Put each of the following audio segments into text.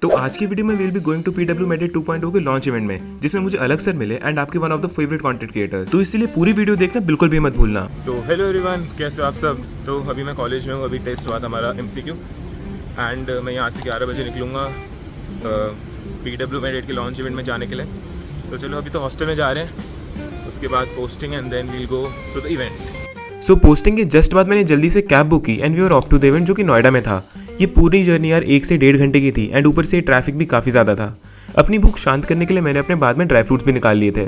तो आज की वीडियो में will be going to PW MedEd 2.0 के लॉन्च इवेंट में, जिसमें मुझे अलग सर मिले एंड आपके one of the favourite content creators. तो इसलिए पूरी वीडियो देखना बिल्कुल भी मत भूलना। सो हेलो एवरीवन, कैसे हो आप सब। तो अभी मैं कॉलेज में हूँ, अभी टेस्ट हुआ था हमारा MCQ एंड मैं यहाँ से 11 बजे निकलूँगा पीडब्ल्यू मेडिट के लॉन्च इवेंट में जाने के लिए। तो चलो अभी तो हॉस्टल में जा रहे हैं, उसके बाद posting and then we'll go to the event. So posting के जस्ट बाद मैंने जल्दी से कैब बुक की and we are off to the event, जो कि नोएडा में था। ये पूरी जर्नी यार 1 से 1.5 घंटे की थी एंड ऊपर से ट्रैफिक भी काफ़ी ज़्यादा था। अपनी भूख शांत करने के लिए मैंने अपने बाद में ड्राई फ्रूट्स भी निकाल लिए थे।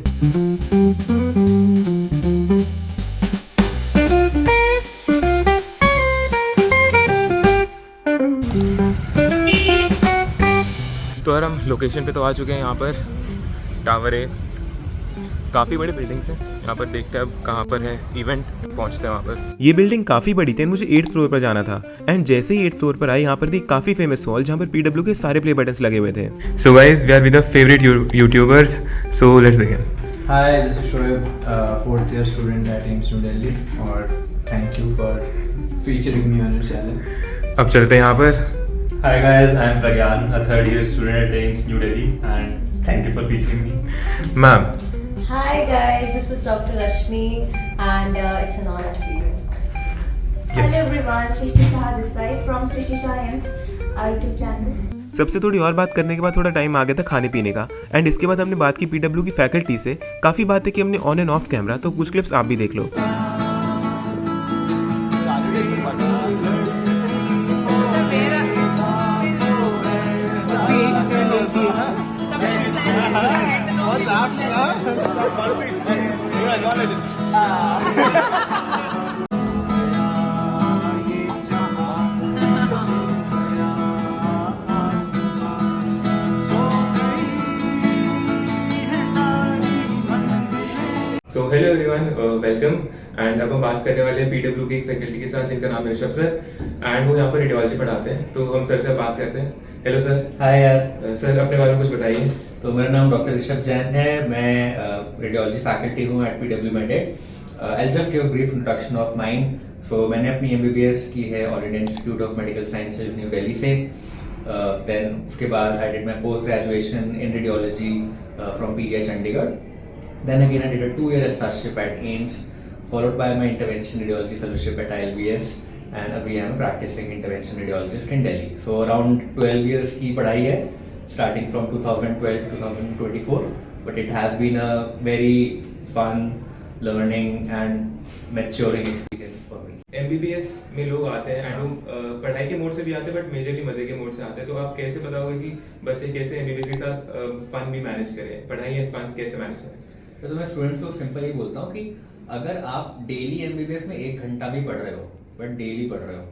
तो यार हम लोकेशन पे तो आ चुके हैं। यहाँ पर टावर है, काफ़ी बड़ी बिल्डिंग्स हैं। यहाँ पर देखते हैं अब कहाँ पर है इवेंट, पहुँचते हैं वहाँ पर। ये बिल्डिंग काफ़ी बड़ी थी, मुझे 8th फ्लोर पर जाना था एंड जैसे ही 8th फ्लोर पर आए यहाँ पर थी काफ़ी फेमस हॉल, जहाँ पर पीडब्ल्यू के सारे प्ले बटन्स लगे हुए थे। So guys, we are with the favourite YouTubers, so let's begin. Hi, this is Shoaib, fourth year student at AIIMS New Delhi, और thank you for featuring me on your channel. अब चलते हैं यहाँ पर। Hi guys, I am Pragyan, a third year student at AIIMS New Delhi, and thank you for featuring me. Ma'am. Hi guys, this is Dr. Rashmi and it's an honor to be here. Yes. Hello everyone, Srishti Shah this side from Srishti Shah AIIMS YouTube channel. सबसे थोड़ी और बात करने के बाद थोड़ा time आ गया था खाने पीने का एंड इसके बाद हमने बात की पीडब्ल्यू की फैकल्टी से। काफ़ी बातें की हमने ऑन एंड ऑफ कैमरा, तो कुछ क्लिप्स आप भी देख लो। So hello everyone, welcome. And अब हम बात करने वाले हैं पीडब्ल्यू की फैकल्टी के साथ, जिनका नाम है ऋषभ सर एंड वो यहाँ पर रेडियोलॉजी पढ़ाते हैं। तो हम सर से बात करते हैं। Hello sir. Hi यार। सर अपने बारे में कुछ बताइए। तो मेरा नाम डॉक्टर ऋषभ जैन है, मैं रेडियोलॉजी फैकल्टी हूँ at PW MedEd. I just give brief introduction of mind. सो मैंने अपनी MBBS की है All India Institute of Medical Sciences New Delhi से। देन उसके बाद I did my post graduation in radiology from PGI Chandigarh. Then again I did a 2-year fellowship at AIIMS, followed by my intervention radiology fellowship at ILBS, and अभी I'm a practicing intervention radiologist in Delhi. So around 12 years की पढ़ाई है, starting from 2012 to 2024, but it has been a very fun learning and maturing experience for me. MBBS में लोग आते हैं and वो पढ़ाई के मोड से भी आते हैं, बट मेजरली मजे के मोड से आते हैं। तो आप कैसे बताओगे कि बच्चे कैसे MBBS के साथ फन भी मैनेज करें, पढ़ाई एंड फन कैसे मैनेज करें? तो मैं स्टूडेंट्स को सिंपल ही बोलता हूँ कि अगर आप डेली MBBS में 1 घंटा भी पढ़ रहे हो, बट डेली पढ़ रहे हो,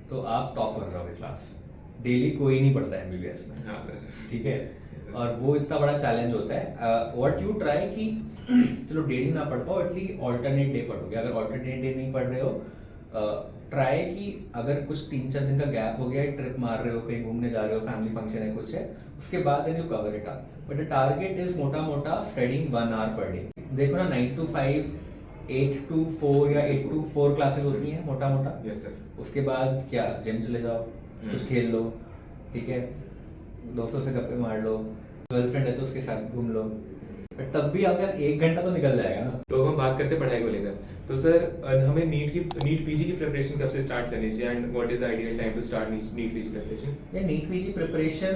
तो आप टॉप कर रहोगे क्लास। डेली कोई नहीं पढ़ता MBBS में। हाँ सर, ठीक है। और वो इतना बड़ा चैलेंज होता है। व्हाट यू ट्राई कि चलो डेली ना पढ़ पाओ, एटलीस्ट ऑल्टरनेट डे पढ़ोगे। अगर ऑल्टरनेट डे नहीं पढ़ रहे हो, ट्राई कि अगर कुछ 3-4 दिन का गैप हो गया, ट्रिप मार रहे हो, कहीं घूमने जा रहे हो, फैमिली फंक्शन है, कुछ है, उसके बाद then you cover it up. But the target is मोटा मोटा स्टडिंग 1 आवर पर डे। देखो ना, 9 to 5, 8 to 4 या 8 to 4 क्लासेस होती हैं मोटा मोटा। Yes sir. उसके बाद क्या, जिम चले जाओ, कुछ खेल लो, ठीक है, दोस्तों से गप्पे मार लो, गर्लफ्रेंड है तो उसके साथ घूम लो, बट तब भी आपका 1 घंटा तो निकल जाएगा ना। तो हम बात करते हैं पढ़ाई को लेकर। तो सर हमें नीट PG की प्रिपरेशन कब से स्टार्ट करनी चाहिए and what is the ideal time to start NEET PG preparation? ये नीट PG प्रिपरेशन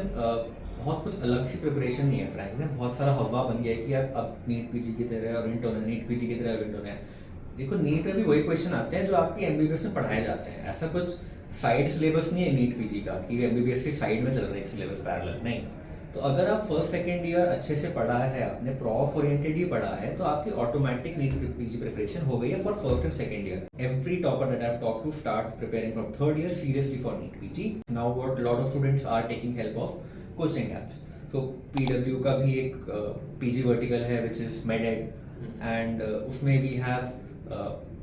बहुत कुछ अलग सी प्रिपरेशन नहीं है फ्रेंड्स। में बहुत सारा हवा बन गया है कि यार अब नीट PG की तरह ओरिएंट होना है, नीट PG की तरह ओरिएंट होना है। देखो, नीट में भी वही क्वेश्चन आते हैं जो आपकी MBBS में पढ़ाए जाते हैं। ऐसा कुछ साइड सिलेबस नहीं है नीट PG का कि MBBS की साइड में चल रहा है सिलेबस पैरेलल, नहीं। तो अगर आप फर्स्ट सेकेंड ईयर अच्छे से पढ़ा है, आपने प्रॉफ ओरिएंटेड ही पढ़ा है, तो आपकी ऑटोमेटिक नीट PG प्रिपरेशन हो गई है for first and second year. Every topper that I have talked to start preparing from third year seriously for NEET PG। Now what lot of students are taking help of coaching apps. तो PW का भी एक PG vertical है which is MedEd and उसमें we have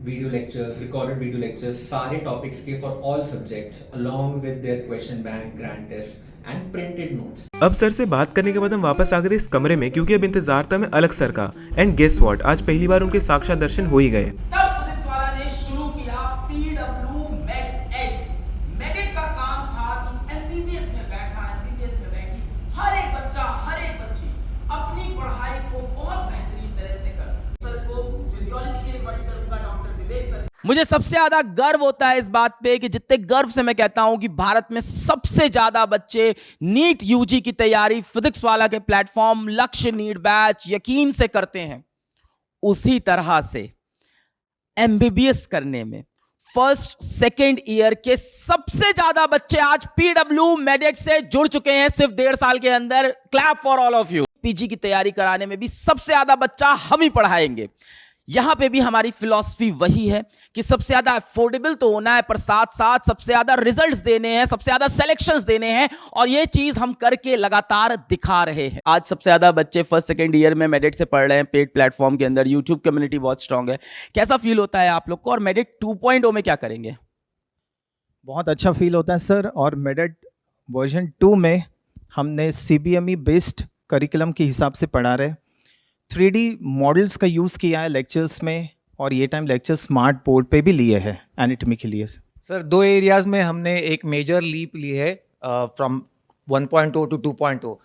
video lectures, recorded video lectures, सारे topics के for all subjects along with their question bank, grand test and printed notes. अब sir से बात करने के बाद हम वापस आ गए इस कमरे में, क्योंकि अब इंतजार था हमें अलग सर का। एंड गेस व्हाट, आज पहली बार उनके साक्षात दर्शन हो ही गए। तब पुलिस वाला ने शुरू किया पीडब्ल्यू मेडिट। मेडिट का काम था कि MBBS में बैठी मुझे सबसे ज्यादा गर्व होता है इस बात पे कि जितने गर्व से मैं कहता हूं कि भारत में सबसे ज्यादा बच्चे नीट यूजी की तैयारी फिजिक्स वाला के प्लेटफॉर्म लक्ष्य नीट बैच यकीन से करते हैं, उसी तरह से एमबीबीएस करने में फर्स्ट सेकेंड ईयर के सबसे ज्यादा बच्चे आज पीडब्ल्यू मेडिट से जुड़ चुके हैं सिर्फ 1.5 साल के अंदर। Clap for all of you. PG की तैयारी कराने में भी सबसे ज्यादा बच्चा हम ही पढ़ाएंगे। यहां पे भी हमारी फिलॉसफी वही है कि सबसे ज्यादा अफोर्डेबल तो होना है, पर साथ साथ सबसे ज्यादा रिजल्ट्स देने हैं, सबसे ज्यादा सिलेक्शंस देने हैं, और ये चीज हम करके लगातार दिखा रहे हैं। आज सबसे ज्यादा बच्चे फर्स्ट सेकंड ईयर में मेडिट से पढ़ रहे हैं पेड प्लेटफॉर्म के अंदर। यूट्यूब कम्युनिटी बहुत स्ट्रांग है। कैसा फील होता है आप लोग को, और मेडिट 2.0 में क्या करेंगे? बहुत अच्छा फील होता है सर। और मेडिट वर्जन 2 में हमने CBME बेस्ड करिकुलम के हिसाब से पढ़ा रहे, 3D मॉडल्स का यूज़ किया है लेक्चर्स में, और ये टाइम लेक्चर स्मार्ट बोर्ड पे भी लिए हैं एनाटॉमी के लिए। सर 2 एरियाज़ में हमने एक मेजर लीप ली है from 1.0 to 2.0।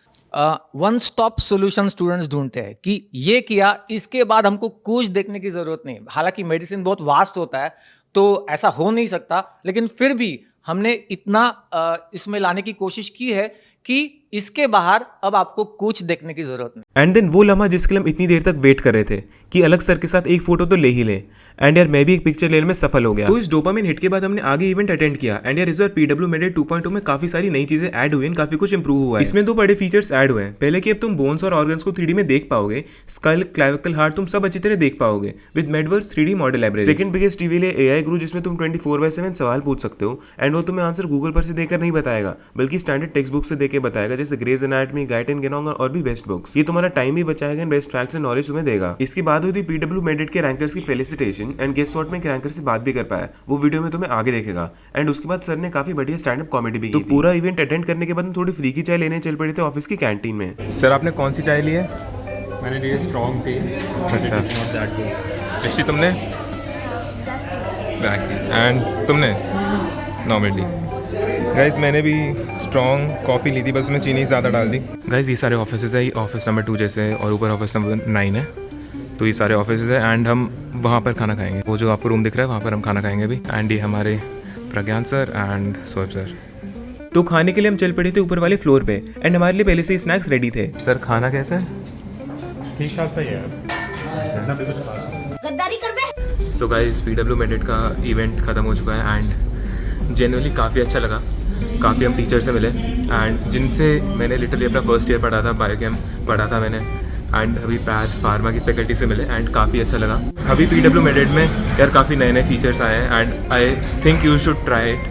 One stop solution students ढूंढते हैं कि ये किया, इसके बाद हमको कुछ देखने की ज़रूरत नहीं। हालांकि मेडिसिन बहुत वास्ट होता है तो ऐसा हो नहीं सकता, लेकिन फिर भी हमने इतना इसमें लाने की कोशिश की है कि इसके बाहर अब आपको कुछ देखने की जरूरत नहीं। एंड देन वो लम्हा जिसके लिए हम इतनी देर तक वेट कर रहे थे कि अलग सर के साथ एक फोटो तो ले ही लें, एंड यार मैं भी एक पिक्चर लेने में सफल हो गया। तो इस डोपामिन हिट के बाद हमने आगे इवेंट अटेंड किया, एंड यार इस बार पीडब्ल्यू मेडिट 2.0 में काफी सारी नई चीजें ऐड हुई हैं, काफी कुछ इंप्रूव हुआ है। इसमें 2 बड़े फीचर्स ऐड हुए हैं। पहले कि अब तुम बोन्स और ऑर्गन्स को 3D में देख पाओगे, स्कल, क्लैविकल, हार्ट तुम सब अच्छी तरह देख पाओगे with Medverse 3D model library. Second biggest reveal है AI गुरु, जिसमें तुम 24/7 सवाल पूछ सकते हो, एंड वो तुम्हें आंसर गूगल पर से देकर नहीं बताएगा, बल्कि स्टैंडर्ड टेक्स्ट बुक से देकर बताएगा, जैसे ग्रेज एनाटॉमी, गाइटेन गेनोंग और भी बेस्ट बुक्स। ये तुम्हारा टाइम भी बचाएगा and best facts and knowledge तुम्हें देगा। इसके बाद हुई थी पीडब्ल्यू मेडिट के रैंकर्स की फेलिसिटेशन, एंड गेस व्हाट, मैं एक रैंकर से बात भी कर पाया, वो वीडियो में तुम्हें आगे देखेगा। एंड उसके बाद सर ने काफी बढ़िया स्टैंड अप कॉमेडी भी की। तो पूरा इवेंट अटेंड करने के बाद हम थोड़ी फ्री की चाय लेने चल पड़े थे ऑफिस की कैंटीन में। सर आपने कौन सी चाय ली है? मैंने लिए स्ट्रॉन्ग टी। अच्छा, नॉट दैट गुड। सृष्टि तुमने? Black T. एंड तुमने? Normal T. गाइज मैंने भी स्ट्रॉन्ग कॉफ़ी ली थी, बस उसमें चीनी ज़्यादा डाल दी। गाइज ये सारे ऑफिस है, ऑफिस नंबर 2 जैसे, और ऊपर ऑफिस नंबर 9 है। तो ये सारे ऑफिस है, एंड हम वहाँ पर खाना खाएंगे। वो जो आपको रूम दिख रहा है वहाँ पर हम खाना खाएंगे अभी। एंड ये हमारे प्रज्ञान सर एंड सोएब सर। तो खाने के लिए हम चल पड़े थे ऊपर वाले फ्लोर पे, एंड हमारे लिए पहले से ही स्नैक्स रेडी थे। सर खाना कैसा है? ठीक ठाक सही है यार, भी कुछ खास। गद्दारी कर बे। सो गाइज पीडब्ल्यू मेडिट का इवेंट ख़त्म हो चुका है, एंड जेन्युइनली काफ़ी अच्छा लगा। काफ़ी हम टीचर से मिले, एंड जिनसे मैंने लिटरली अपना फर्स्ट ईयर पढ़ा था, बायोकेम पढ़ा था मैंने, एंड अभी पैथ फार्मा की फैकल्टी से मिले, एंड काफ़ी अच्छा लगा। अभी पीडब्ल्यू मेडिट में यार काफ़ी नए नए फीचर्स आए हैं, and I think you should try it,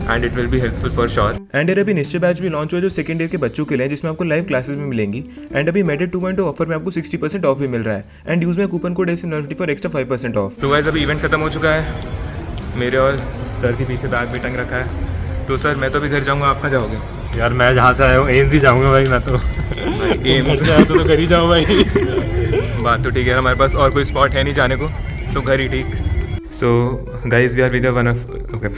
and it will be helpful for sure. And यार अभी निश्चय बैच भी लॉन्च हुआ जो सेकंड ईयर के बच्चों के लिए, जिसमें आपको लाइव क्लासेस भी मिलेंगी। एंड अभी मेडिट 2.0 ऑफर में आपको 60% ऑफ भी मिल रहा है, एंड यूज में coupon code SN90 for extra 5% of. तो गाइस अभी इवेंट खत्म हो चुका है, मेरे और सर के पीछे बैग भी टंग रखा है। तो सर मैं तो अभी घर जाऊँगा, आप कहाँ जाओगे? यार मैं जहाँ से आया हूँ एम्स ही जाऊँगा भाई, मैं तो एम्स से आया तो घर ही जाऊँ भाई। बात तो ठीक है, हमारे पास और कोई स्पॉट है नहीं जाने को, तो घर ही ठीक। So guys we are with one of okay